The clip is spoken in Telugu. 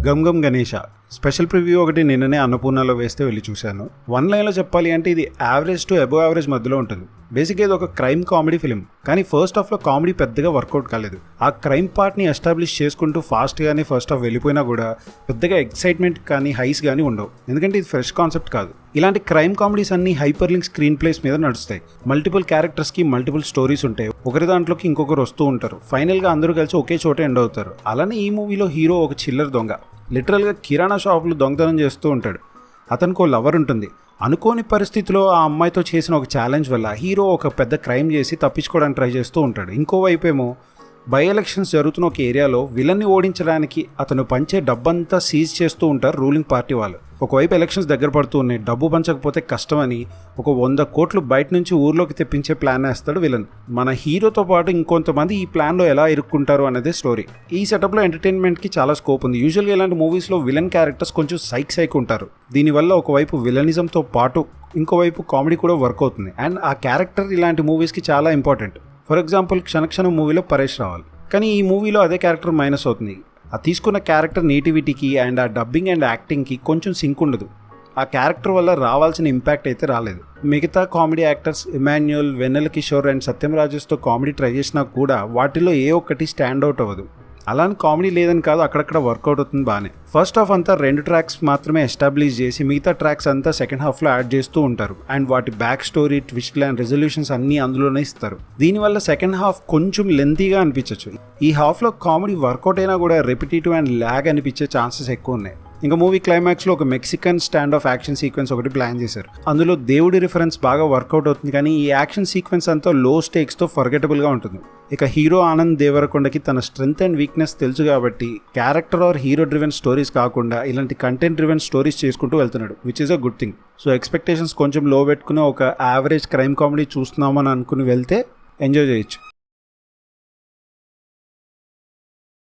Gum Gam Ganesha special preview ఒకటి నిన్ననే అన్నపూర్ణలో వేస్తే వెళ్ళి చూశాను. వన్ లైన్లో చెప్పాలి అంటే ఇది యావరేజ్ టు అబోవ్ యావరేజ్ మధ్యలో ఉంటుంది. బేసిక్గా ఇది ఒక క్రైమ్ కామెడీ ఫిలిం, కానీ ఫస్ట్ హాఫ్లో కామెడీ పెద్దగా వర్కౌట్ కాలేదు. ఆ క్రైమ్ పార్ట్ని ఎస్టాబ్లిష్ చేసుకుంటూ ఫాస్ట్గానే ఫస్ట్ హాఫ్ వెళ్ళిపోయినా కూడా పెద్దగా ఎక్సైట్మెంట్ కానీ హైస్ కానీ ఉండవు, ఎందుకంటే ఇది ఫ్రెష్ కాన్సెప్ట్ కాదు. ఇలాంటి క్రైమ్ కామెడీస్ అన్ని హైపర్ లింక్ స్క్రీన్ ప్లేస్ మీద నడుస్తాయి. మల్టిపుల్ క్యారెక్టర్స్కి మల్టిపుల్ స్టోరీస్ ఉంటాయి, ఒకరి దాంట్లోకి ఇంకొకరు వస్తూ ఉంటారు, ఫైనల్గా అందరూ కలిసి ఒకే చోట ఎండ్ అవుతారు. అలానే ఈ మూవీలో హీరో ఒక చిల్లర్ దొంగ, లిటరల్గా కిరాణా షాపులు దొంగతనం చేస్తూ ఉంటాడు. అతనికి ఓ లవర్ ఉంటుంది. అనుకోని పరిస్థితిలో ఆ అమ్మాయితో చేసిన ఒక ఛాలెంజ్ వల్ల హీరో ఒక పెద్ద క్రైమ్ చేసి తప్పించుకోవడానికి ట్రై చేస్తూ ఉంటాడు. ఇంకోవైపు ఏమో బై ఎలక్షన్స్ జరుగుతున్న ఒక ఏరియాలో విలన్ని ఓడించడానికి అతను పంచే డబ్బంతా సీజ్ చేస్తూ ఉంటారు రూలింగ్ పార్టీ వాళ్ళు. ఒకవైపు ఎలక్షన్స్ దగ్గర పడుతూ ఉన్నాయి, డబ్బు పంచకపోతే కష్టమని ఒక 100 కోట్లు బయట నుంచి ఊర్లోకి తెప్పించే ప్లాన్ వేస్తాడు విలన్. మన హీరోతో పాటు ఇంకొంతమంది ఈ ప్లాన్లో ఎలా ఇరుక్కుంటారు అనేది స్టోరీ. ఈ సెటప్లో ఎంటర్టైన్మెంట్కి చాలా స్కోప్ ఉంది. యూజువల్గా ఇలాంటి మూవీస్లో విలన్ క్యారెక్టర్స్ కొంచెం సైక్ ఉంటారు. దీనివల్ల ఒకవైపు విలనిజంతో పాటు ఇంకోవైపు కామెడీ కూడా వర్క్ అవుతుంది. అండ్ ఆ క్యారెక్టర్ ఇలాంటి మూవీస్కి చాలా ఇంపార్టెంట్. ఫర్ ఎగ్జాంపుల్ క్షణక్షణం మూవీలో పరేష్ రావాలి, కానీ ఈ మూవీలో అదే క్యారెక్టర్ మైనస్ అవుతుంది. ఆ తీసుకున్న క్యారెక్టర్ నేటివిటీకి అండ్ ఆ డబ్బింగ్ అండ్ యాక్టింగ్కి కొంచెం సింక్ ఉండదు. ఆ క్యారెక్టర్ వల్ల రావాల్సిన ఇంపాక్ట్ అయితే రాలేదు. మిగతా comedy actors Emmanuel, Vennela Kishore and Satyam రాజేష్తో కామెడీ ట్రై చేసినా కూడా వాటిలో ఏ ఒక్కటి స్టాండ్ అవుట్ అవ్వదు. అలానే కామెడీ లేదని కాదు, అక్కడక్కడ వర్కౌట్ అవుతుంది బాగానే. ఫస్ట్ హాఫ్ అంతా 2 ట్రాక్స్ మాత్రమే ఎస్టాబ్లిష్ చేసి మిగతా ట్రాక్స్ అంతా సెకండ్ హాఫ్లో యాడ్ చేస్తూ ఉంటారు. అండ్ వాటి బ్యాక్ స్టోరీ, ట్విస్ట్లు అండ్ రెజల్యూషన్స్ అన్నీ అందులోనే ఇస్తారు. దీనివల్ల సెకండ్ హాఫ్ కొంచెం లెంతీగా అనిపించచ్చు. ఈ హాఫ్లో కామెడీ వర్కౌట్ అయినా కూడా రెపిటేటివ్ అండ్ ల్యాగ్ అనిపించే ఛాన్సెస్ ఎక్కువ ఉన్నాయి. ఇంకా మూవీ క్లైమాక్స్లో ఒక Mexican stand of action sequence ఒకటి ప్లాన్ చేశారు. అందులో దేవుడి రిఫరెన్స్ బాగా వర్కౌట్ అవుతుంది, కానీ ఈ యాక్షన్ సీక్వెన్స్ అంతా లో స్టేక్స్తో ఫర్గెటబుల్గా ఉంటుంది. ఇక హీరో ఆనంద్ దేవరకొండకి తన స్ట్రెంగ్త్ అండ్ వీక్నెస్ తెలుసు కాబట్టి character are hero driven stories కాకుండా ఇలాంటి కంటెంట్ డ్రివెన్ స్టోరీస్ చేసుకుంటూ వెళ్తున్నాడు, which is a good thing. So expectations కొంచెం లో పెట్టుకుని ఒక యావరేజ్ క్రైమ్ కామెడీ చూస్తున్నామని అనుకుని వెళ్తే ఎంజాయ్ చేయొచ్చు.